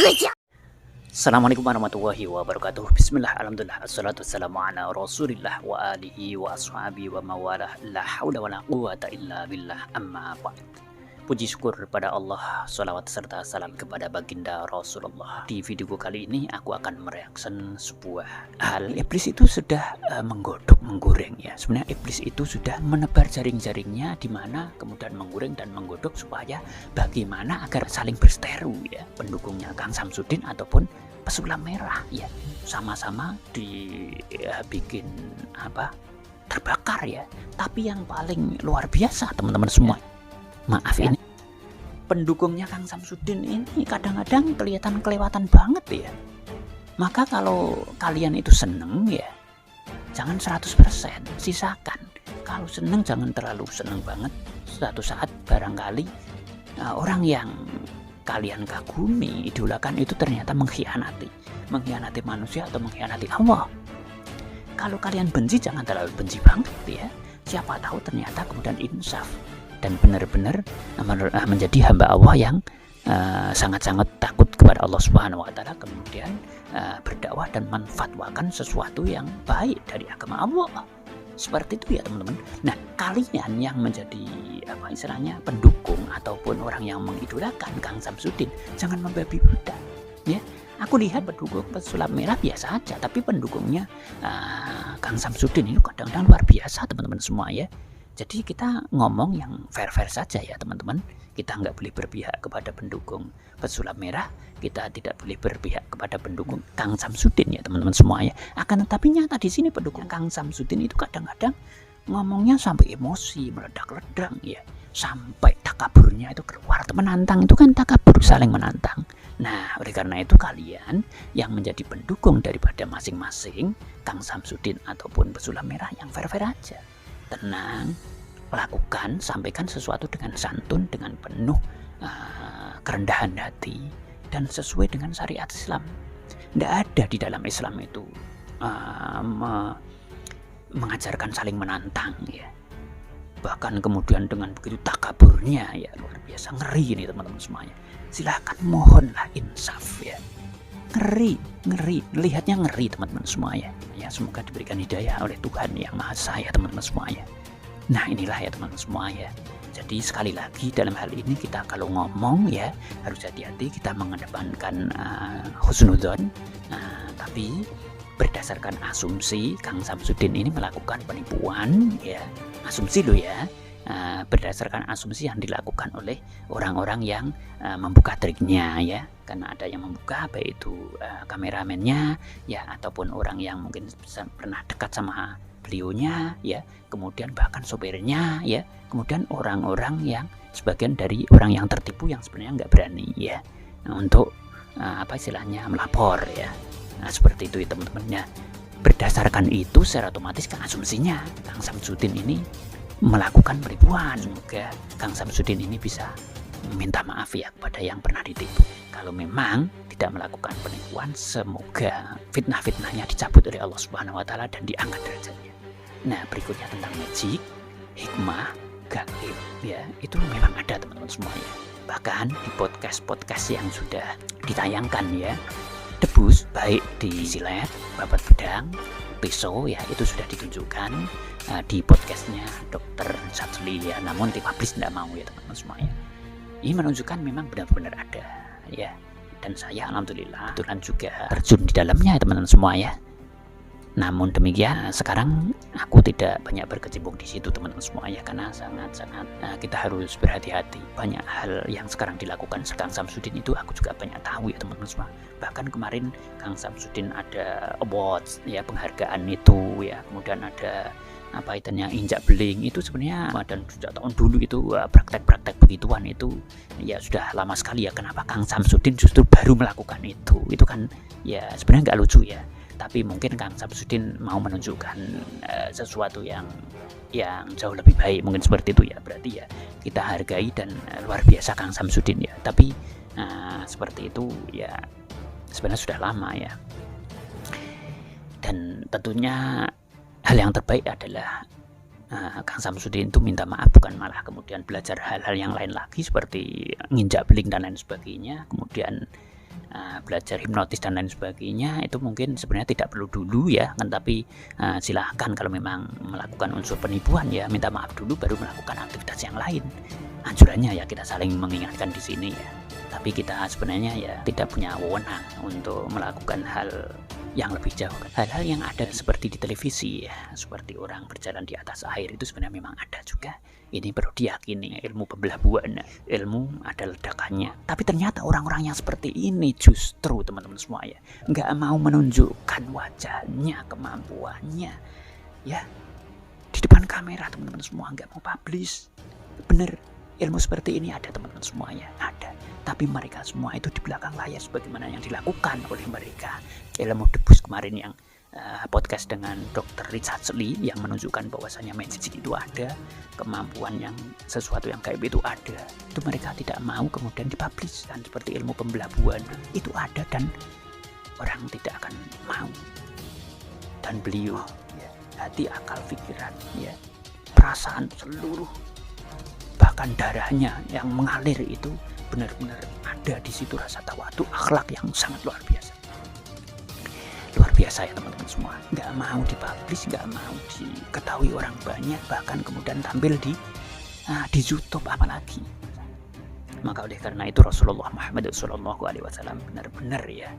Assalamualaikum warahmatullahi wabarakatuh. Bismillah, alhamdulillah, assalatu wassalamu ala rasulillah wa alihi wa ashabi wa mawalah. La hawla wa la quwata illa billah, amma ba'd. Puji syukur kepada Allah, salawat serta salam kepada baginda Rasulullah. Di video kali ini aku akan mereaction sebuah hal. Iblis itu sudah menggodok, menggoreng ya. Sebenarnya iblis itu sudah menebar jaring-jaringnya, di mana kemudian menggoreng dan menggodok supaya bagaimana agar saling berseteru ya. Pendukungnya Kang Samsudin ataupun pesulap merah ya, sama-sama dibikin terbakar ya. Tapi yang paling luar biasa teman-teman semua, maaf ya, ini pendukungnya Kang Samsudin ini kadang-kadang kelihatan kelewatan banget ya. Maka kalau kalian itu seneng ya, jangan 100%, sisakan. Kalau seneng jangan terlalu seneng banget. Suatu saat barangkali orang yang kalian kagumi, idolakan itu ternyata mengkhianati manusia atau mengkhianati Allah. Kalau kalian benci jangan terlalu benci banget ya. Siapa tahu ternyata kemudian insaf dan benar-benar menjadi hamba Allah yang sangat-sangat takut kepada Allah Subhanahu wa taala, kemudian berdakwah dan menfatwakan sesuatu yang baik dari agama Allah. Seperti itu ya teman-teman. Nah, kalian yang menjadi pendukung ataupun orang yang mengidolakan Kang Samsudin, jangan membabi buta ya. Aku lihat pendukung pesulap merah biasa aja, tapi pendukungnya Kang Samsudin itu kadang-kadang luar biasa teman-teman semua ya. Jadi kita ngomong yang fair-fair saja ya teman-teman. Kita nggak boleh berpihak kepada pendukung pesulap merah, kita tidak boleh berpihak kepada pendukung Kang Samsudin ya teman-teman semua ya. Akan tetapi nyata di sini pendukung Kang Samsudin itu kadang-kadang ngomongnya sampai emosi, meledak-ledak ya, sampai takaburnya itu keluar. Menantang itu kan takabur, saling menantang. Nah, oleh karena itu kalian yang menjadi pendukung daripada masing-masing Kang Samsudin ataupun pesulap merah yang fair-fair aja, tenang, lakukan, sampaikan sesuatu dengan santun, dengan penuh kerendahan hati dan sesuai dengan syariat Islam. Tidak ada di dalam Islam itu mengajarkan saling menantang ya. Bahkan kemudian dengan begitu takaburnya ya, luar biasa, ngeri ini teman-teman semuanya. Silahkan mohonlah insaf ya. Ngeri, lihatnya ngeri teman-teman semuanya ya. Semoga diberikan hidayah oleh Tuhan yang Maha Esa ya teman-teman semuanya. Nah, inilah ya teman-teman semua ya. Jadi sekali lagi dalam hal ini kita kalau ngomong ya harus hati-hati, kita mengedepankan husnudzon, tapi berdasarkan asumsi Kang Samsudin ini melakukan penipuan ya, asumsi loh ya, berdasarkan asumsi yang dilakukan oleh orang-orang yang membuka triknya ya. Karena ada yang membuka, baik itu kameramennya ya, ataupun orang yang mungkin pernah dekat sama beliaunya ya, kemudian bahkan sopirnya ya, kemudian orang-orang yang sebagian dari orang yang tertipu yang sebenarnya nggak berani ya untuk melapor ya. Nah, seperti itu ya teman-temannya. Berdasarkan itu secara otomatis kan asumsinya Kang Samsudin ini melakukan penipuan. Semoga Kang Samsudin ini bisa meminta maaf ya kepada yang pernah ditipu. Kalau memang tidak melakukan penipuan, semoga fitnah-fitnahnya dicabut oleh Allah Subhanahu wa taala dan diangkat derajatnya. Nah, berikutnya tentang magic, hikmah, gaib ya, itu memang ada teman-teman semuanya. Bahkan di podcast yang sudah ditayangkan ya, debus baik di silet, babat pedang, pisau ya, itu sudah ditunjukkan di podcastnya Dr. Satli ya, namun dipublish tidak mau ya teman-teman semuanya. Ini menunjukkan memang benar-benar ada ya, dan saya alhamdulillah kebetulan juga terjun di dalamnya ya teman-teman semua ya. Namun demikian sekarang aku tidak banyak berkecimpung di situ teman-teman semua ya, karena sangat-sangat kita harus berhati-hati. Banyak hal yang sekarang dilakukan Kang Samsudin itu aku juga banyak tahu ya teman-teman semua. Bahkan kemarin Kang Samsudin ada awards ya, penghargaan itu ya, kemudian ada injak beling itu sebenarnya, dan sejak tahun dulu itu praktek-praktek begituan itu ya sudah lama sekali ya. Kenapa Kang Samsudin justru baru melakukan itu kan ya sebenarnya nggak lucu ya. Tapi mungkin Kang Samsudin mau menunjukkan sesuatu yang jauh lebih baik, mungkin seperti itu ya. Berarti ya kita hargai dan luar biasa Kang Samsudin ya. Tapi seperti itu ya sebenarnya sudah lama ya. Dan tentunya hal yang terbaik adalah Kang Samsudin itu minta maaf, bukan malah kemudian belajar hal-hal yang lain lagi seperti nginjak beling dan lain sebagainya. Kemudian belajar hipnotis dan lain sebagainya, itu mungkin sebenarnya tidak perlu dulu ya kan, tapi silahkan kalau memang melakukan unsur penipuan ya minta maaf dulu baru melakukan aktivitas yang lain. Anjurannya ya kita saling mengingatkan di sini ya, tapi kita sebenarnya ya tidak punya wewenang untuk melakukan hal yang lebih jauh. Hal-hal yang ada seperti di televisi ya, seperti orang berjalan di atas air, itu sebenarnya memang ada juga. Ini perlu diyakini, ilmu pembelah buana, ilmu ada ledakannya. Tapi ternyata orang-orang yang seperti ini justru teman-teman semua ya nggak mau menunjukkan wajahnya, kemampuannya ya di depan kamera. Teman-teman semua nggak mau publish. Bener, ilmu seperti ini ada teman-teman semuanya, ada. Tapi mereka semua itu di belakang layar sebagaimana yang dilakukan oleh mereka. Ilmu debus kemarin yang podcast dengan Dr. Richard Lee yang menunjukkan bahwasanya magic itu ada, kemampuan yang sesuatu yang gaib itu ada. Itu mereka tidak mau kemudian dipublish. Dan seperti ilmu pembelah buana itu ada dan orang tidak akan mau. Dan beliau ya, hati, akal, pikiran ya, perasaan seluruh bahkan darahnya yang mengalir itu benar-benar ada di situ, rasa tawadu, akhlak yang sangat luar biasa ya teman-teman semua. Nggak mau dipublish, nggak mau diketahui orang banyak, bahkan kemudian tampil di YouTube apalagi. Maka oleh karena itu Rasulullah Muhammad SAW benar-benar ya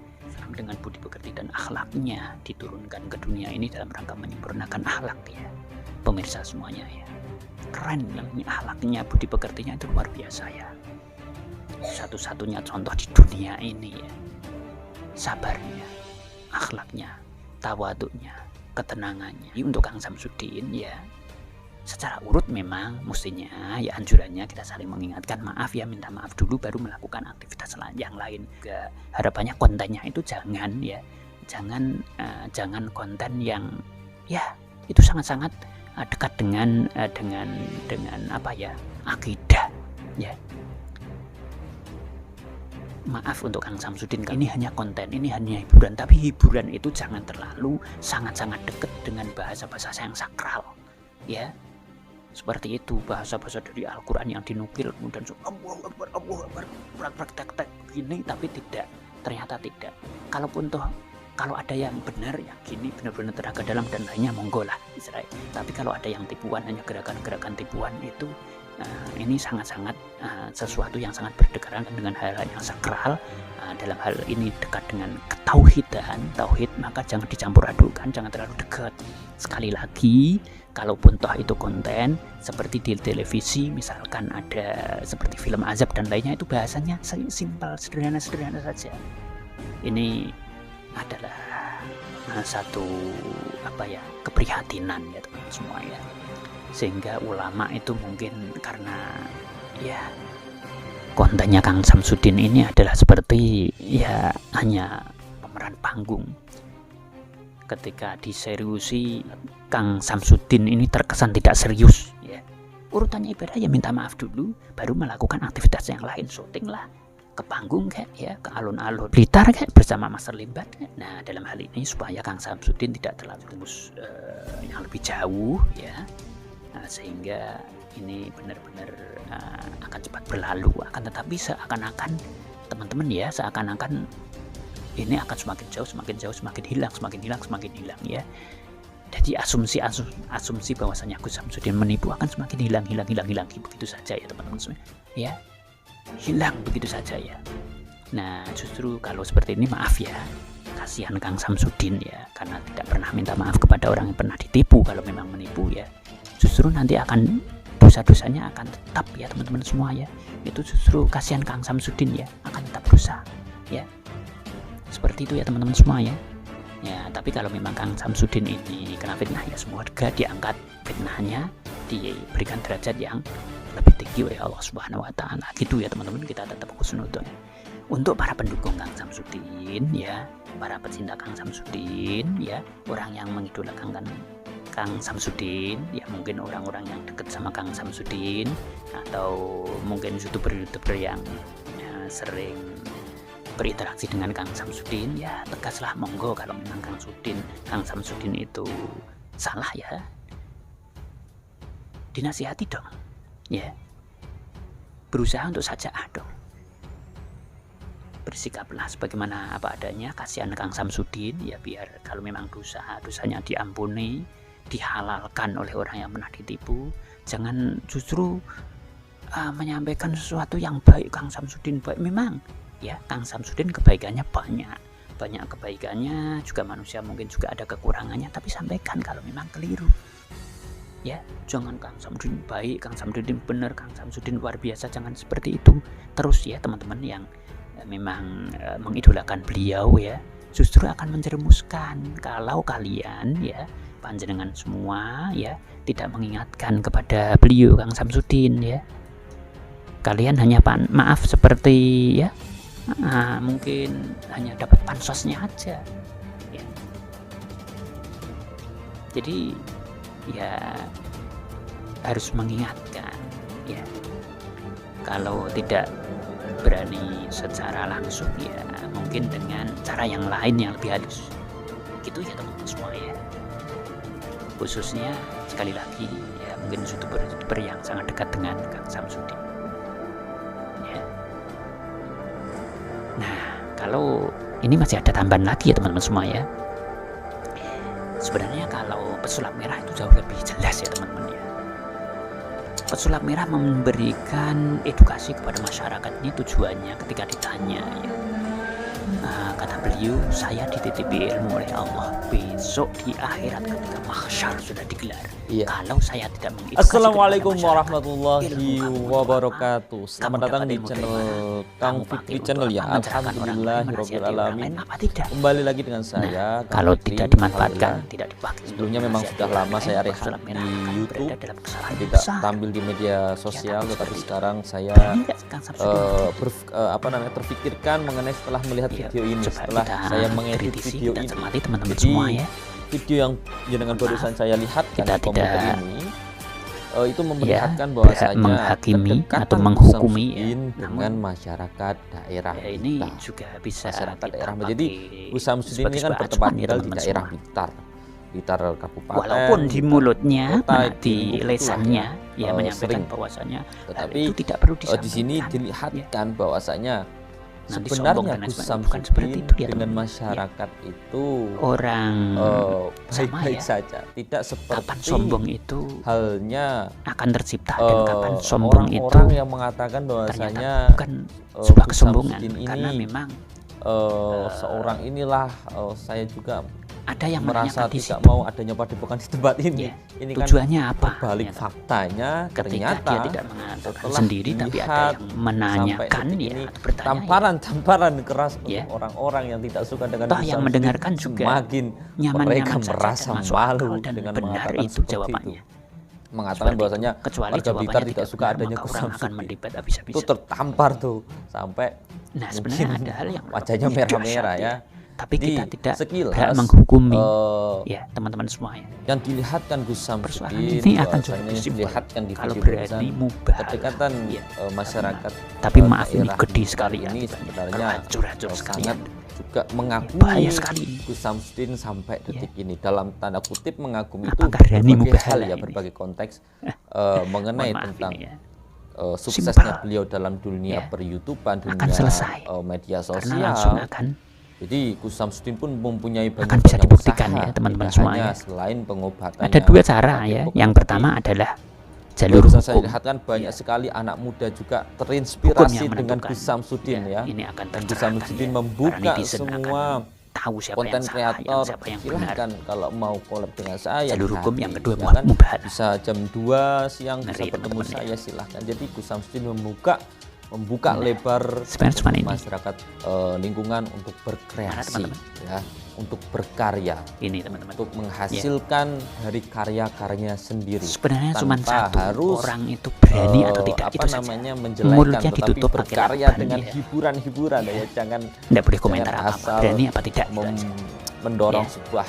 dengan budi pekerti dan akhlaknya diturunkan ke dunia ini dalam rangka menyempurnakan akhlak ya pemirsa semuanya ya. Keren ini akhlaknya, budi pekertinya itu luar biasa ya. Satu-satunya contoh di dunia ini ya, sabarnya, akhlaknya, tawaduknya, ketenangannya. Untuk Kang Samsudin ya secara urut memang mestinya ya anjurannya kita saling mengingatkan, maaf ya, minta maaf dulu baru melakukan aktivitas yang lain. Harapannya kontennya itu jangan konten yang ya itu sangat-sangat dekat dengan apa ya, akidah ya. Maaf untuk Kang Samsudin, ini hanya konten, ini hanya hiburan, tapi hiburan itu jangan terlalu sangat-sangat dekat dengan bahasa-bahasa yang sakral ya. Seperti itu, bahasa-bahasa dari Al-Quran yang dinukil kemudian Allahu Akbar praktek gini, tapi ternyata tidak. Kalau ada yang benar ya gini, benar-benar tenaga dalam dan lainnya, monggo lah Israel. Tapi kalau ada yang tipuan, hanya gerakan-gerakan tipuan itu ini sangat-sangat sesuatu yang sangat berdekatan dengan hal-hal yang sakral. Dalam hal ini dekat dengan ketauhidan, tauhid, maka jangan dicampur adukan, jangan terlalu dekat. Sekali lagi, kalaupun toh itu konten seperti di televisi, misalkan ada seperti film azab dan lainnya, itu bahasanya simpel, sederhana saja. Ini adalah satu keprihatinan ya teman-teman semua ya. Sehingga ulama itu mungkin karena ya kontennya Kang Samsudin ini adalah seperti ya hanya pemeran panggung. Ketika diseriusi, Kang Samsudin ini terkesan tidak serius ya. Urutannya ibadah ya minta maaf dulu baru melakukan aktivitas yang lain, syuting lah, ke panggung kayak ya, ke alun-alun Blitar kayak bersama Master Limbat. Nah dalam hal ini supaya Kang Samsudin tidak terlalu tembus yang lebih jauh ya, sehingga ini benar-benar akan cepat berlalu, akan tetapi seakan-akan teman-teman ya, seakan-akan ini akan semakin jauh, semakin hilang ya. Jadi asumsi bahwasanya Gus Samsudin menipu akan semakin hilang begitu saja ya teman-teman semua ya, hilang begitu saja ya. Nah justru kalau seperti ini maaf ya, kasihan Kang Samsudin ya, karena tidak pernah minta maaf kepada orang yang pernah ditipu. Kalau memang menipu ya justru nanti akan dosa-dosanya akan tetap ya teman-teman semua ya. Itu justru kasihan Kang Samsudin ya, akan tetap dosa ya. Seperti itu ya teman-teman semua ya. Ya, tapi kalau memang Kang Samsudin ini kena fitnah ya semoga diangkat fitnahnya, diberikan derajat yang lebih tinggi oleh Allah Subhanahu wa taala. Gitu ya teman-teman, kita tetap husnudzon. Untuk para pendukung Kang Samsudin ya, para pecinta Kang Samsudin ya, orang yang mengidolakan Kang Samsudin ya, mungkin orang-orang yang dekat sama Kang Samsudin atau mungkin youtuber yang ya, sering berinteraksi dengan Kang Samsudin ya, tegaslah monggo. Kalau memang Kang Samsudin itu salah ya, dinasihati dong ya, berusaha untuk sajaah dong. bersikaplah sebagaimana apa adanya, kasihan Kang Samsudin ya, biar kalau memang dosanya diampuni, dihalalkan oleh orang yang pernah ditipu. Jangan justru menyampaikan sesuatu yang baik. Kang Samsudin baik memang ya, Kang Samsudin kebaikannya banyak kebaikannya, juga manusia mungkin juga ada kekurangannya, tapi sampaikan kalau memang keliru ya. Jangan Kang Samsudin baik, Kang Samsudin benar, Kang Samsudin luar biasa, jangan seperti itu terus ya teman-teman yang memang mengidolakan beliau ya. Justru akan menjerumuskan kalau kalian ya, panjenengan semua ya, tidak mengingatkan kepada beliau Kang Samsudin ya. Kalian hanya maaf seperti ya, mungkin hanya dapat pansosnya aja ya. Jadi ya harus mengingatkan ya, kalau tidak berani secara langsung ya mungkin dengan cara yang lain yang lebih halus gitu ya teman-teman semua ya. Khususnya sekali lagi ya, mungkin youtuber yang sangat dekat dengan Kang Samsudin ya. Nah, kalau ini masih ada tambahan lagi ya teman-teman semua ya. Sebenarnya kalau pesulap merah itu jauh lebih jelas ya teman-teman ya. Pesulap merah memberikan edukasi kepada masyarakat. Ini tujuannya ketika ditanya ya, kata beliau, saya dititipi ilmu oleh Allah, besok di akhirat ketika mahsyar sudah digelar, kalau saya tidak mengedukasi. Assalamualaikum warahmatullahi wabarakatuh. Selamat datang di channel Kang Fikri Channel ya. Alhamdulillahirobbilalamin. Kembali lagi dengan saya kalau tidak dimanfaatkan, tidak dipakai. Sebelumnya memang sudah lama saya rehat di YouTube, tidak tampil di media sosial, tetapi sekarang saya terfikirkan mengenai setelah melihat video ini, setelah saya mengedit video ini. Teman-teman semua ya, video yang dengan barusan saya lihat kita tidak ini itu memperlihatkan bahwasanya menghakimi atau menghukumi ya, dengan masyarakat daerah ya, ini juga bisa masyarakat daerah. Jadi Gus Samsudin ini kan bertempat tinggal di daerah Blitar Kabupaten, walaupun di mulutnya, di lesannya ya menyampaikan bahwasanya tetapi itu tidak perlu disampaikan. Di sini dilihatkan bahwasanya nanti sebenarnya Gus Samsudin dengan masyarakat itu orang baik-baik saja, tidak seperti kapan sombong itu halnya akan tercipta, dan kapan sombong itu orang yang mengatakan bahwasanya bukan sebuah kesombongan, karena memang seorang inilah saya juga ada yang merasa tidak mau adanya padepokan di tempat ini. Ya, ini tujuannya kan apa? Balik faktanya ketika ternyata dia tidak mengatakan sendiri, tapi ada yang menanyakan ya, tamparan keras ya, untuk orang-orang yang tidak suka dengan yang mendengarkan juga semakin nyaman mereka merasa malu dan dengan benar mengatakan itu jawabannya. Mengatakan bahwasanya warga Blitar tidak suka adanya Gus Samsudin. Itu tertampar tuh sampai sebenarnya ada hal yang wajahnya merah-merah ya. Tapi kita tidak sekilas menghukumi ya teman-teman semua ya. Yang dilihatkan Gus Samsudin ini akan dilihatkan di kalau video berani mubah kedekatan masyarakat. Tapi maaf, ini gede sekali ya. Ini sebenarnya hancur sekali juga mengakui bahaya sekali Gus Samsudin sampai detik ini, dalam tanda kutip mengagumi itu berbagai hal ya, berbagai konteks mengenai tentang suksesnya beliau dalam dunia per-YouTubean, dunia media sosial. Jadi Gus Samsudin pun mempunyai banyak akan bisa dibuktikan ya teman-teman semua ya. Selain pengobatan, ada dua cara ya. Yang pertama adalah jalur hukum. Saya lihatkan banyak sekali anak muda juga terinspirasi dengan Gus Samsudin ya. Ini akan Gus Samsudin membuka semua tahu siapa konten kreator. Silahkan kalau mau collab dengan saya. Jalur hukum yang kedua ya kan? mubahan. Bisa jam 2 siang bisa bertemu saya, silahkan. Jadi Gus Samsudin membuka lebar masyarakat lingkungan untuk berkreasi ya, untuk berkarya, ini teman-teman, untuk menghasilkan dari karya-karyanya sendiri. Sebenarnya cuma satu, harus orang itu berani atau tidak itu namanya menjelekkan, mulutnya tetapi ditutup berkarya dengan hiburan-hiburan ya. Jangan tidak boleh komentar apa-apa, berani apa tidak mendorong sebuah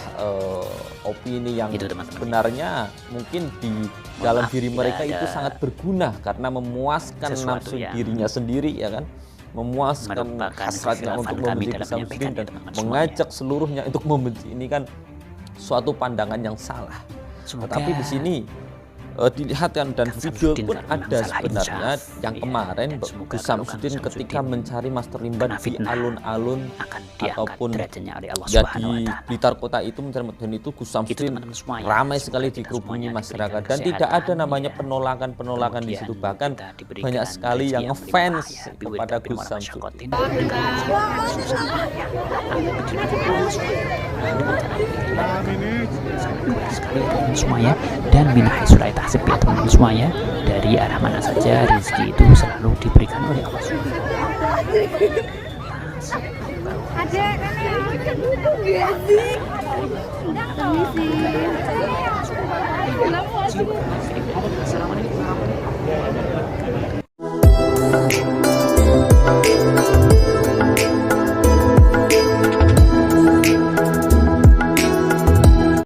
opini yang sebenarnya mungkin di dalam diri mereka itu sangat berguna karena memuaskan nafsu dirinya sendiri ya kan, memuaskan hasratnya untuk membenci Gus Samsudin dan mengajak seluruhnya untuk membenci. Ini kan suatu pandangan yang salah. Tetapi di sini dilihat kan, dan video pun ada sebenarnya yang kemarin Gus Samsudin ketika mencari Master Limban di alun-alun ataupun ya di Blitar Kota itu mencari Master Limban itu, Gus Samsudin ramai sekali dikerubungi masyarakat dan tidak ada namanya penolakan di situ, bahkan banyak sekali yang ngefans kepada Gus Samsudin. Sekali teman semuanya, dan minahai surai tahsib ya teman semuanya, dari arah mana saja rezeki itu selalu diberikan oleh Allah Subhanahu wa taala.